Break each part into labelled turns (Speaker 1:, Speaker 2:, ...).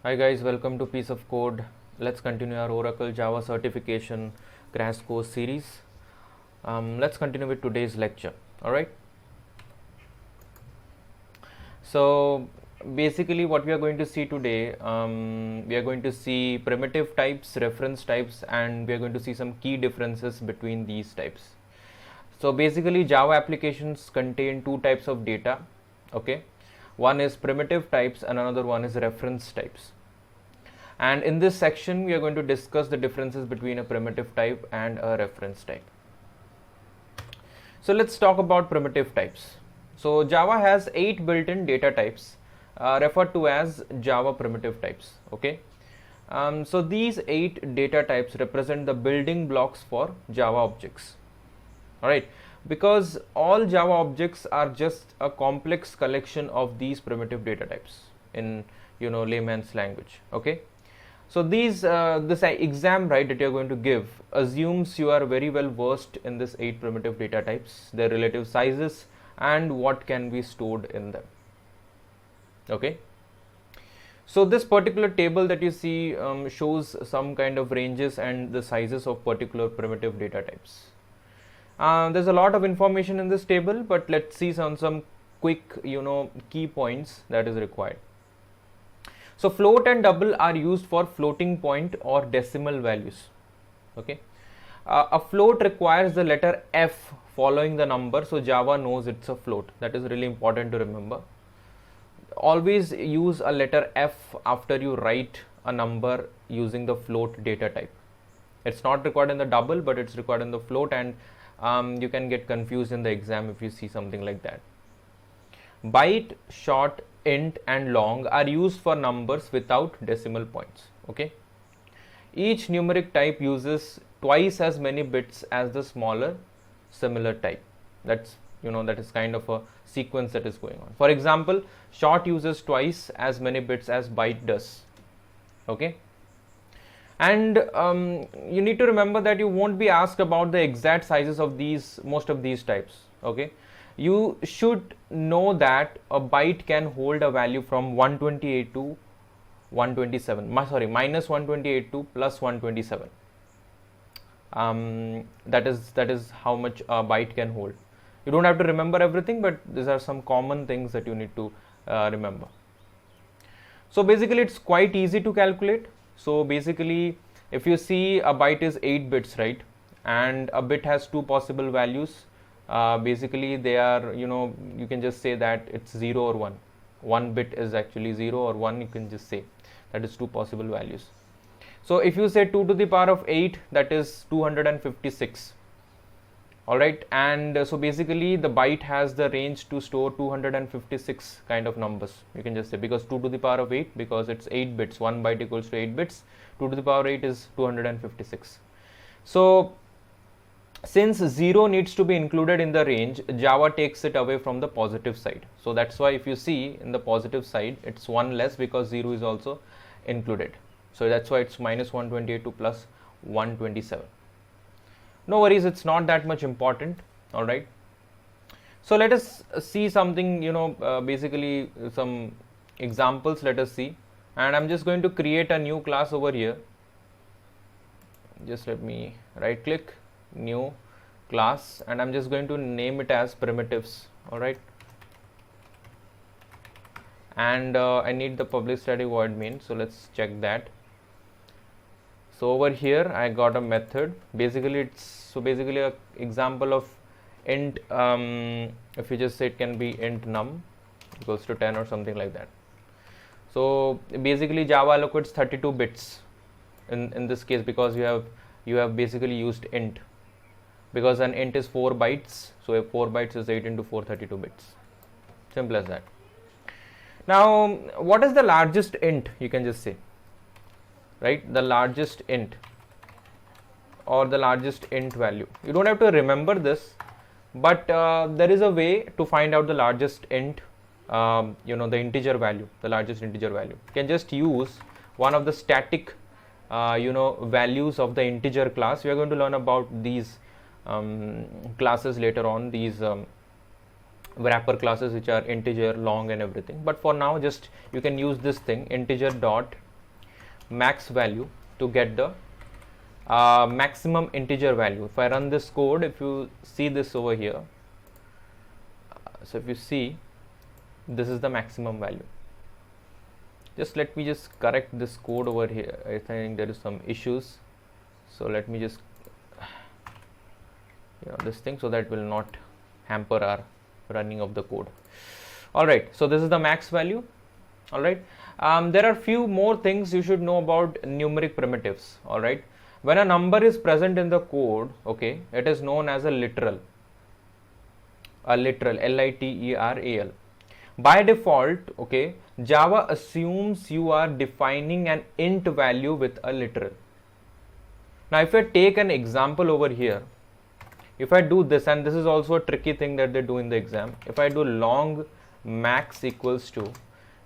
Speaker 1: Hi guys, welcome to Piece of Code. Let's continue our Oracle Java certification crash course series. Let's continue with today's lecture. Alright. So basically what we are going to see today, we are going to see primitive types, reference types, and we are going to see some key differences between these types. So basically Java applications contain two types of data. Okay. One is primitive types and another one is reference types. And in this section, we are going to discuss the differences between a primitive type and a reference type. So let's talk about primitive types. So Java has 8 built-in data types referred to as Java primitive types. Okay. So these 8 data types represent the building blocks for Java objects. Alright. Because all Java objects are just a complex collection of these primitive data types in layman's language. Okay. So this exam, right, that you're going to give assumes you are very well versed in this 8 primitive data types, their relative sizes, and what can be stored in them. Okay. So this particular table that you see shows some kind of ranges and the sizes of particular primitive data types. There's a lot of information in this table, but let's see some quick key points that is required. So float and double are used for floating point or decimal values. Okay. A float requires the letter F following the number, so Java knows it's a float. That is really important to remember. Always use a letter F after you write a number using the float data type. It's not required in the double, but it's required in the float, and you can get confused in the exam if you see something like that. Byte, short, int and long are used for numbers without decimal points. Okay. Each numeric type uses twice as many bits as the smaller similar type. That is kind of a sequence that is going on. For example, short uses twice as many bits as byte does. Okay. And you need to remember that you won't be asked about the exact sizes of most of these types. Okay. You should know that a byte can hold a value from 128 to 127. Minus 128 to plus 127. That is how much a byte can hold. You don't have to remember everything, but these are some common things that you need to remember. So basically, it's quite easy to calculate. So basically, if you see a byte is 8 bits, right, and a bit has two possible values. Basically they are, you can just say that it's 0 or 1. One bit is actually 0 or 1, you can just say that is two possible values. So if you say 2 to the power of 8, that is 256. Alright, and so basically the byte has the range to store 256 kind of numbers. You can just say, because 2 to the power of 8, because it's 8 bits, 1 byte equals to 8 bits, 2 to the power 8 is 256. So since 0 needs to be included in the range, Java takes it away from the positive side. So that's why if you see in the positive side, it's 1 less because 0 is also included. So that's why it's minus 128 to plus 127. No worries, it's not that much important. All right. So let us see something, basically some examples. Let us see. And I'm just going to create a new class over here. Just let me right click, new class, and I'm just going to name it as primitives. All right. And I need the public static void main, so let's check that. So over here I got a method. Basically a example of int, if you just say it can be int num equals to 10 or something like that. So basically Java allocates 32 bits in this case, because you have basically used int, because an int is 4 bytes. So if 4 bytes is 8 into 4, 32 bits. Simple as that. Now what is the largest int? You can just say, right, the largest int or the largest int value. You don't have to remember this, but there is a way to find out the largest int, the integer value, the largest integer value. You can just use one of the static values of the integer class. We are going to learn about these classes later on, these wrapper classes which are integer, long and everything, but for now just you can use this thing, integer dot max value, to get the maximum integer value. If I run this code, if you see this over here, so if you see, this is the maximum value. Just let me just correct this code over here. I think there is some issues, so let me just this thing, so that will not hamper our running of the code. All right, so this is the max value. All right, there are few more things you should know about numeric primitives. All right, when a number is present in the code, okay, it is known as a literal, literal. By default, okay, Java assumes you are defining an int value with a literal. Now if I take an example over here, if I do this, and this is also a tricky thing that they do in the exam, if I do long max equals to,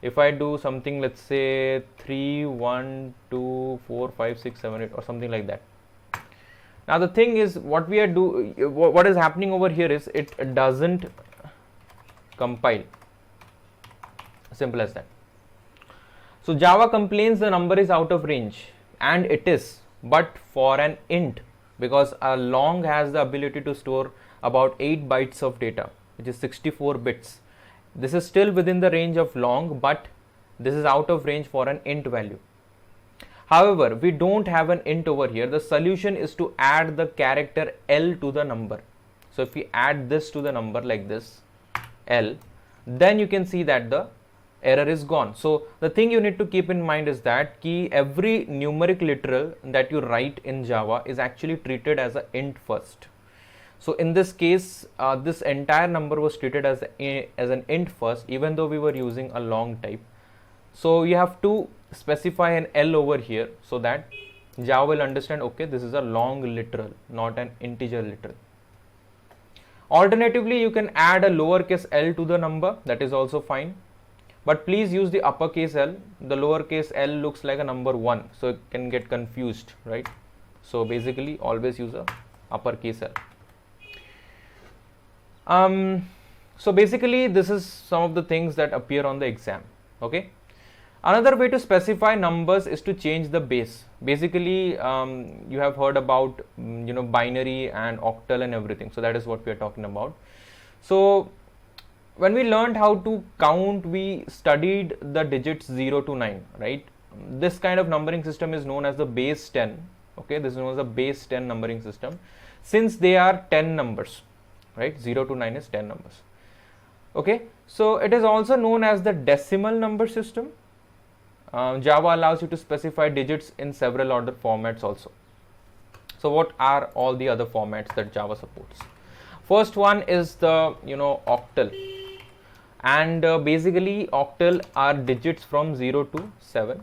Speaker 1: if I do something, let's say 3 1 2 4 5 6 7 8 or something like that. Now the thing is, what is happening over here is it doesn't compile. Simple as that. So Java complains the number is out of range, and it is, but for an int, because a long has the ability to store about 8 bytes of data, which is 64 bits. This is still within the range of long, but this is out of range for an int value. However, we don't have an int over here. The solution is to add the character L to the number. So if we add this to the number like this, L, then you can see that the error is gone. So the thing you need to keep in mind is that every numeric literal that you write in Java is actually treated as an int first. So in this case, this entire number was treated as an int first, even though we were using a long type. So you have to specify an L over here, so that Java will understand, okay, this is a long literal, not an integer literal. Alternatively, you can add a lowercase l to the number, that is also fine. But please use the uppercase L. The lowercase l looks like a number 1, so it can get confused, right? So basically, always use a uppercase L. So basically, this is some of the things that appear on the exam. Okay. Another way to specify numbers is to change the base. Basically, you have heard about binary and octal and everything. So that is what we are talking about. So when we learned how to count, we studied the digits 0 to 9, right? This kind of numbering system is known as the base 10. Okay, this is known as the base 10 numbering system, since they are 10 numbers, right? 0 to 9 is 10 numbers. Okay, so it is also known as the decimal number system. Java allows you to specify digits in several order formats also. So what are all the other formats that Java supports? First one is the octal, and basically octal are digits from 0 to 7,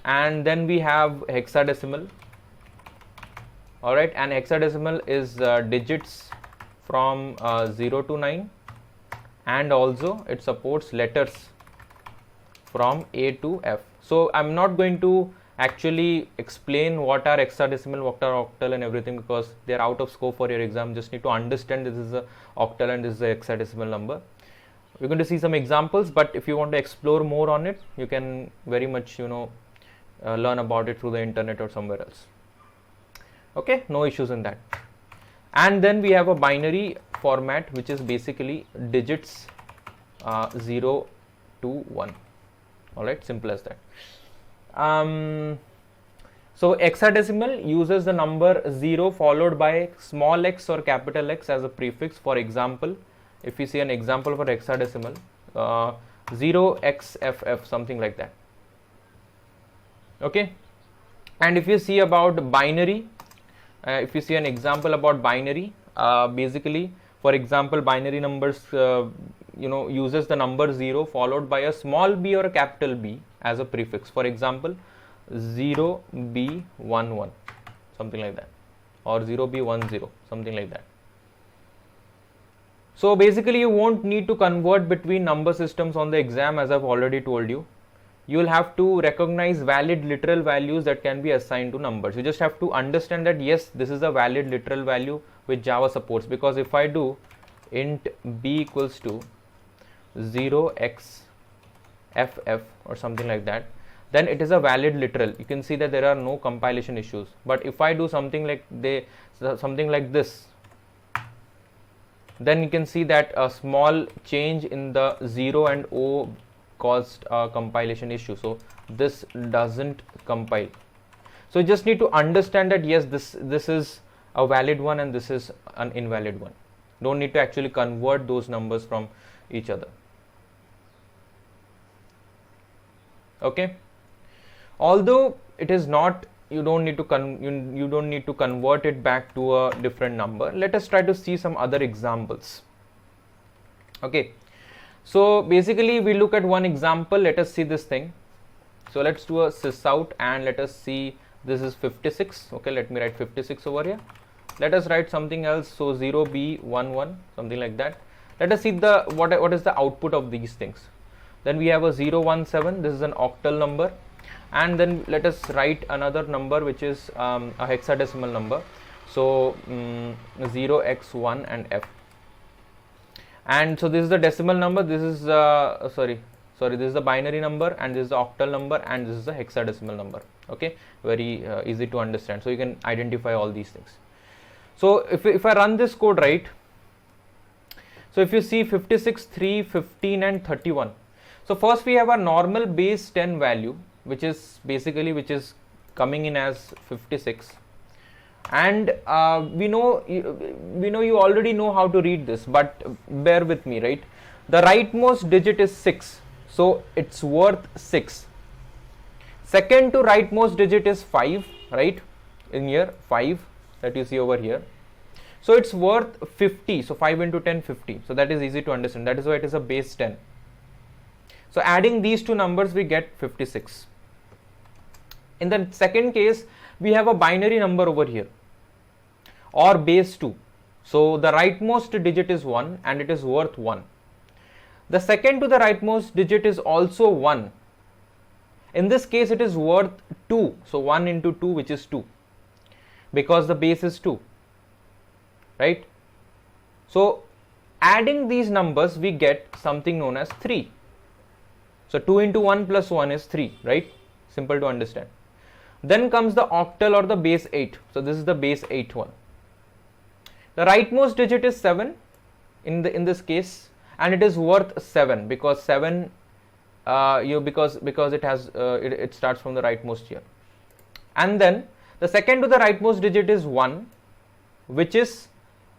Speaker 1: and then we have hexadecimal. All right, and hexadecimal is digits from 0 to 9, and also it supports letters from A to F. So I'm not going to actually explain what are hexadecimal, what are octal and everything, because they are out of scope for your exam. Just need to understand this is a octal and this is a hexadecimal number. We're going to see some examples, but if you want to explore more on it, you can very much learn about it through the internet or somewhere else. Okay, no issues in that. And then we have a binary format, which is basically digits 0 to 1. All right, simple as that. So hexadecimal uses the number 0 followed by small x or capital X as a prefix. For example, if you see an example for hexadecimal, 0xff, something like that. Okay, and if you see about binary, if you see an example about binary, basically, for example, binary numbers uses the number 0 followed by a small b or a capital B as a prefix. For example, 0b11, something like that, or 0b10, something like that. So basically, you won't need to convert between number systems on the exam, as I've already told you. You will have to recognize valid literal values that can be assigned to numbers. You just have to understand that yes, this is a valid literal value which Java supports, because if I do int b equals to 0xff or something like that, then it is a valid literal. You can see that there are no compilation issues. But if I do something like this, then you can see that a small change in the 0 and O caused a compilation issue. So this doesn't compile. So you just need to understand that yes, this is a valid one and this is an invalid one. Don't need to actually convert those numbers from each other. Okay. Although it is not, you don't need to convert it back to a different number. Let us try to see some other examples. Okay. So basically we look at one example. Let us see this thing. So let's do a sysout and let us see, this is 56. Okay, let me write 56 over here. Let us write something else. So 0B11, something like that. Let us see the what is the output of these things. Then we have a 017. This is an octal number. And then let us write another number which is a hexadecimal number. So 0x1 and f. And so this is the decimal number. This is this is the binary number, and this is the octal number, and this is the hexadecimal number. Okay, very easy to understand. So you can identify all these things. So if I run this code right, so if you see 56, 3, 15 and 31. So first we have a normal base 10 value, which is coming in as 56, and we know you already know how to read this, but bear with me, right? The rightmost digit is 6, so it's worth 6. Second to rightmost digit is 5, right? In here 5 that you see over here, so it's worth 50. So 5 into 10, 50. So that is easy to understand. That is why it is a base 10. So adding these two numbers, we get 56. In the second case, we have a binary number over here, or base 2. So the rightmost digit is 1 and it is worth 1. The second to the rightmost digit is also 1. In this case, it is worth 2. So 1 into 2, which is 2, because the base is 2, right? So adding these numbers, we get something known as 3. So 2 into 1 plus 1 is 3, right? Simple to understand. Then comes the octal or the base 8. So this is the base 8 one. The rightmost digit is 7 in this case, and it is worth 7 because 7 because it has it starts from the rightmost here. And then the second to the rightmost digit is 1, which is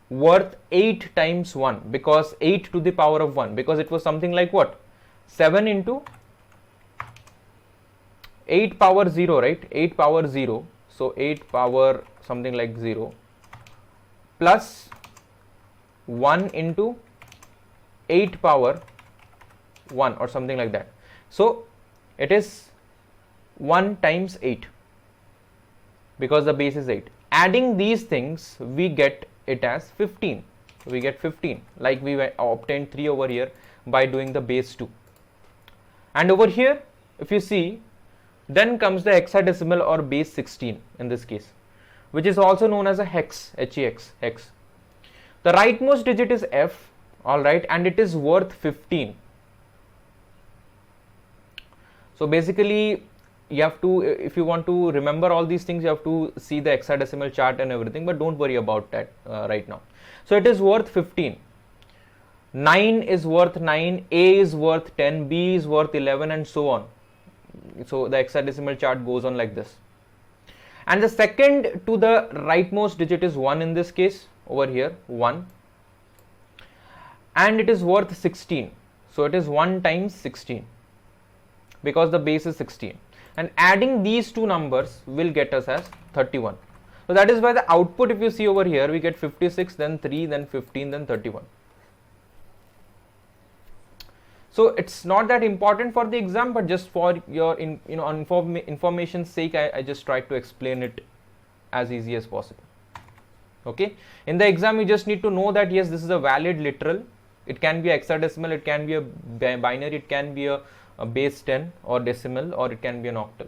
Speaker 1: worth 8 times 1, because 8 to the power of 1, because it was something like what? 7 into 8 power 0, right? 8 power 0. So 8 power something like 0 plus 1 into 8 power 1 or something like that. So it is 1 times 8 because the base is 8. Adding these things, we get it as 15. We get 15, like we obtained 3 over here by doing the base 2. And over here, if you see, then comes the hexadecimal or base 16 in this case, which is also known as a hex, hex. The rightmost digit is f, alright, and it is worth 15. So basically, you have to, if you want to remember all these things, you have to see the hexadecimal chart and everything, but don't worry about that right now. So it is worth 15. 9 is worth 9, A is worth 10, B is worth 11, and so on. So the hexadecimal chart goes on like this. And the second to the rightmost digit is 1 in this case, over here, 1. And it is worth 16. So it is 1 times 16, because the base is 16. And adding these two numbers will get us as 31. So that is why the output, if you see over here, we get 56, then 3, then 15, then 31. So it's not that important for the exam, but just for your information's sake, I just tried to explain it as easy as possible. Okay. In the exam, you just need to know that yes, this is a valid literal. It can be hexadecimal, it can be a binary, it can be a base 10 or decimal, or it can be an octal.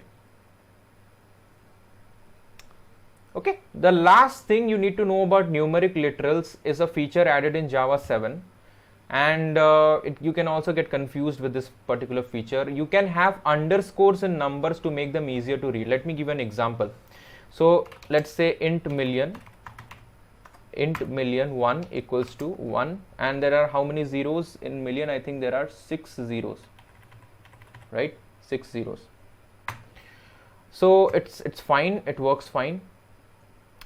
Speaker 1: Okay, the last thing you need to know about numeric literals is a feature added in Java 7, and you can also get confused with this particular feature. You can have underscores in numbers to make them easier to read. Let me give an example. So let's say int million 1 equals to 1, and there are how many zeros in million? I think there are 6 zeros, right? 6 zeros. So it's fine, it works fine.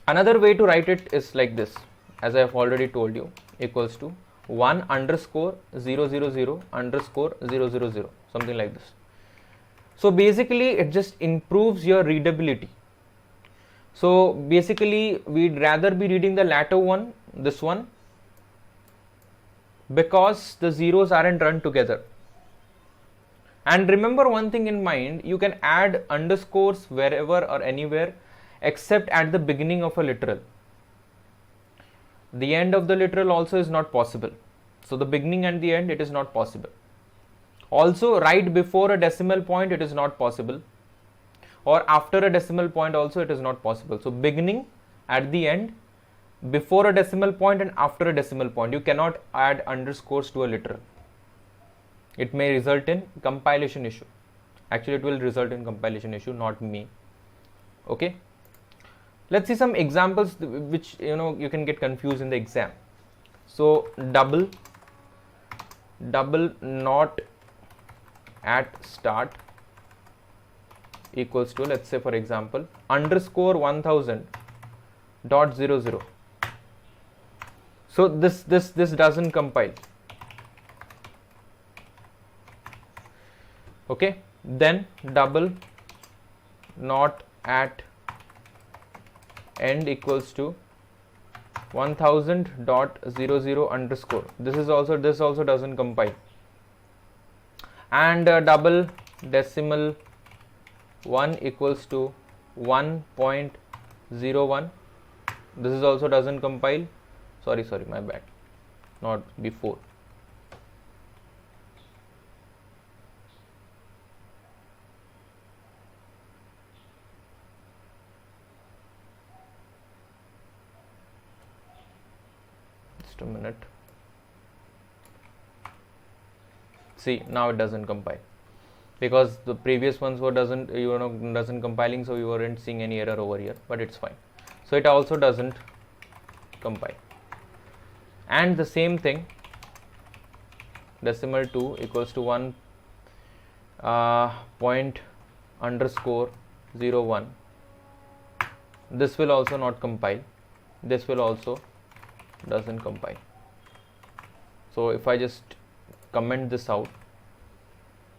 Speaker 1: Another way to write it is like this, as I have already told you, equals to 1 underscore 000 underscore 000, something like this. So basically it just improves your readability. So basically we'd rather be reading the latter one, this one, because the zeros aren't run together. And remember one thing in mind, you can add underscores wherever or anywhere except at the beginning of a literal. The end of the literal also is not possible. So the beginning and the end, it is not possible. Also, right before a decimal point, it is not possible. Or after a decimal point also, it is not possible. So beginning, at the end, before a decimal point and after a decimal point, you cannot add underscores to a literal. It may result in compilation issue. Actually, it will result in compilation issue, not me. Okay. Let's see some examples which you can get confused in the exam. So double not at start equals to, let's say for example, underscore 1000 dot 00. So this doesn't compile. Okay, then double not at end equals to 1000 dot 00 underscore. This also doesn't compile. And double decimal 1 equals to 1.01. This is also doesn't compile. Sorry, my bad. Not before. Just a minute. See, now it doesn't compile, because the previous ones were doesn't compiling, so you weren't seeing any error over here, but it's fine. So it also doesn't compile. And the same thing, decimal 2 equals to 1 point underscore 01. This will also not compile. This will also doesn't compile. So if I just comment this out,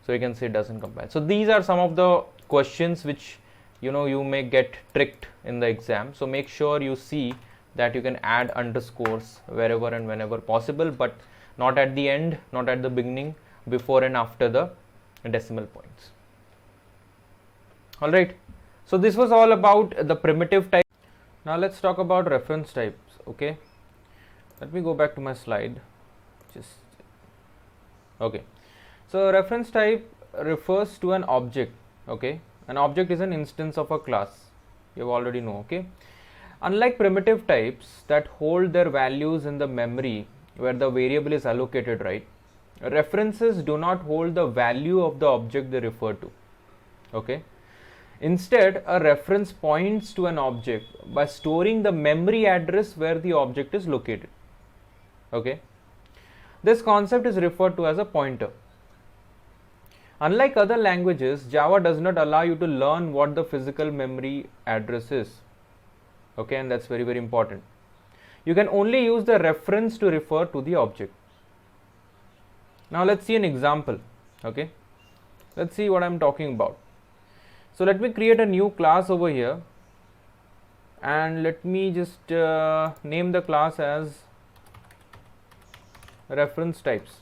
Speaker 1: so you can say it doesn't compile. So these are some of the questions which you may get tricked in the exam. So make sure you see that you can add underscores wherever and whenever possible, but not at the end, not at the beginning, before and after the decimal points. All right. So this was all about the primitive type. Now let's talk about reference types. Okay. Let me go back to my slide. Okay. So reference type refers to an object. Okay. An object is an instance of a class. You already know. Okay. Unlike primitive types that hold their values in the memory where the variable is allocated, right? References do not hold the value of the object they refer to. Okay. Instead, a reference points to an object by storing the memory address where the object is located. Okay. This concept is referred to as a pointer. Unlike other languages, Java does not allow you to learn what the physical memory address is. Okay, and that's very, very important. You can only use the reference to refer to the object. Now let's see an example. Okay, let's see what I'm talking about. So let me create a new class over here, and let me just name the class as reference types.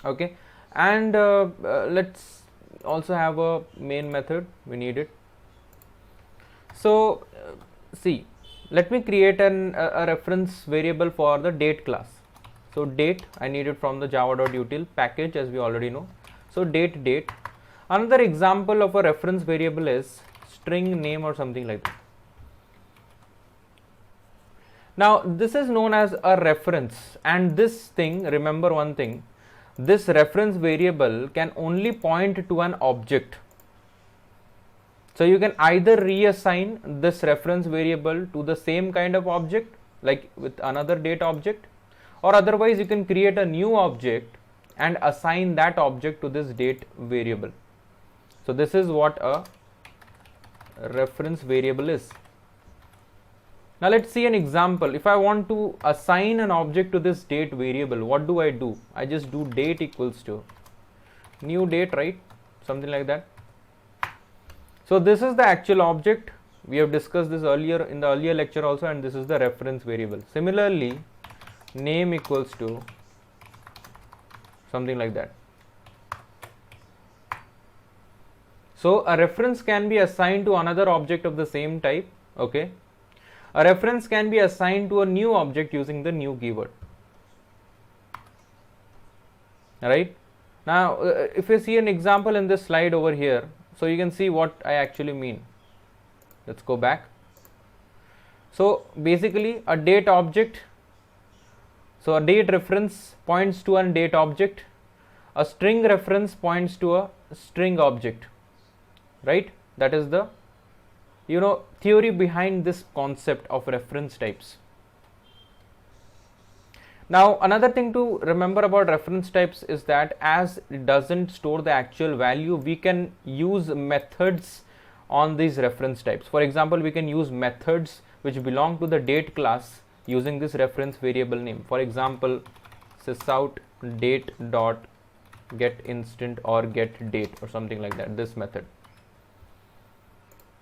Speaker 1: Okay, and let's also have a main method. We need it. So see, let me create a reference variable for the date class. So date, I need it from the java.util package, as we already know. So date. Another example of a reference variable is string name or something like that. Now this is known as a reference, and this thing, remember one thing, this reference variable can only point to an object. So you can either reassign this reference variable to the same kind of object like with another date object, or otherwise you can create a new object and assign that object to this date variable. So this is what a reference variable is. Now let's see an example. If I want to assign an object to this date variable, what do? I just do date equals to new date, right? Something like that. So this is the actual object. We have discussed this earlier in the earlier lecture also, and this is the reference variable. Similarly, name equals to something like that. So a reference can be assigned to another object of the same type. Okay. A reference can be assigned to a new object using the new keyword. Right. Now, if you see an example in this slide over here, so you can see what I actually mean. Let's go back. So basically a date object. So a date reference points to a date object. A string reference points to a string object. Right? That is the theory behind this concept of reference types. Now another thing to remember about reference types is that as it doesn't store the actual value, we can use methods on these reference types. For example, we can use methods which belong to the date class using this reference variable name. For example, sysout date dot get instant or get date or something like that, this method.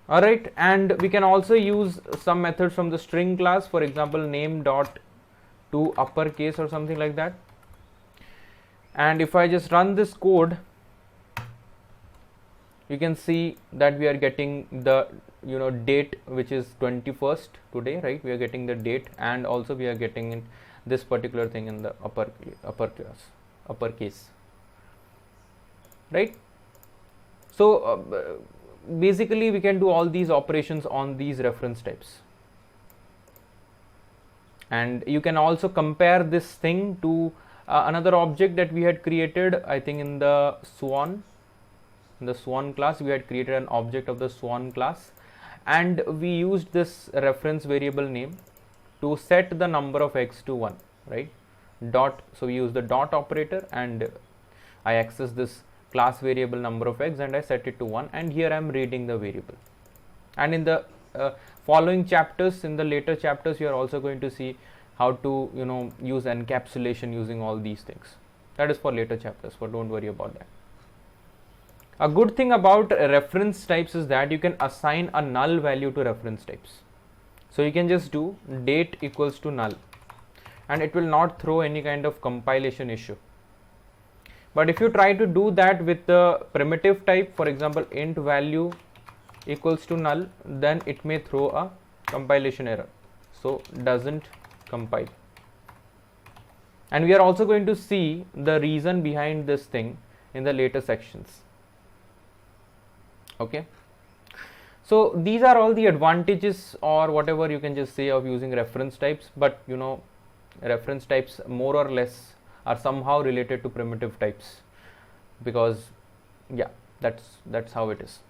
Speaker 1: Alright, and we can also use some methods from the string class, for example name dot to uppercase or something like that. And if I just run this code, you can see that we are getting the date, which is 21st today, right? We are getting the date, and also we are getting in this particular thing in the uppercase, right? So basically we can do all these operations on these reference types, and you can also compare this thing to another object that we had created. I think in the swan class we had created an object of the swan class, and we used this reference variable name to set the number of eggs to 1, right? Dot, so we use the dot operator, and I access this class variable number of eggs and I set it to 1, and here I am reading the variable. And in the following chapters, in the later chapters, you are also going to see how to use encapsulation using all these things. That is for later chapters, but don't worry about that. A good thing about reference types is that you can assign a null value to reference types. So you can just do date equals to null, and it will not throw any kind of compilation issue. But if you try to do that with the primitive type, for example int value equals to null, then it may throw a compilation error, so doesn't compile. And we are also going to see the reason behind this thing in the later sections. Okay, so these are all the advantages, or whatever you can just say, of using reference types. But reference types more or less are somehow related to primitive types, because yeah, that's how it is.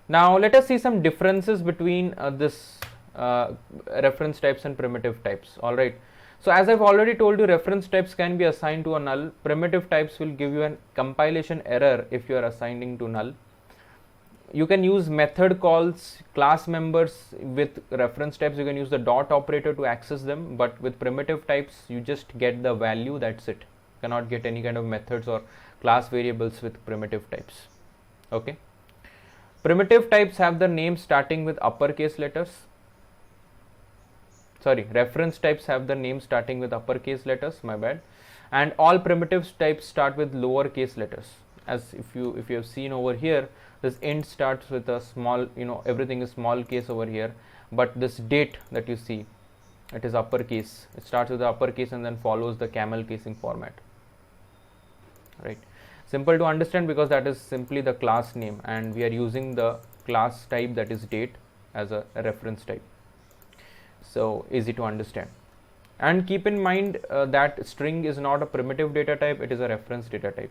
Speaker 1: Now let us see some differences between this reference types and primitive types. All right, so as I've already told you, reference types can be assigned to a null. Primitive types will give you a compilation error if you are assigning to null. You can use method calls, class members. With reference types you can use the dot operator to access them, but with primitive types you just get the value, that's it. You cannot get any kind of methods or class variables with primitive types. Okay, primitive types have the name starting with uppercase letters. Sorry, reference types have the name starting with uppercase letters, my bad. And all primitive types start with lowercase letters. As if you have seen over here, this int starts with a small, everything is small case over here, but this date that you see, it is uppercase. It starts with the uppercase and then follows the camel casing format, right? Simple to understand, because that is simply the class name, and we are using the class type, that is date, as a reference type. So easy to understand. And keep in mind that string is not a primitive data type, it is a reference data type.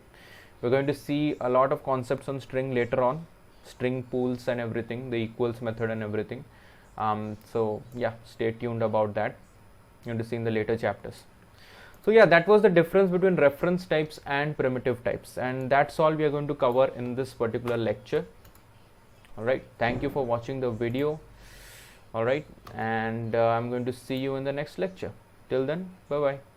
Speaker 1: We're going to see a lot of concepts on string later on, string pools and everything, the equals method and everything. So yeah, stay tuned about that. You're going to see in the later chapters. So yeah, that was the difference between reference types and primitive types, and that's all we are going to cover in this particular lecture. Alright, thank you for watching the video. Alright, and I'm going to see you in the next lecture. Till then, bye bye.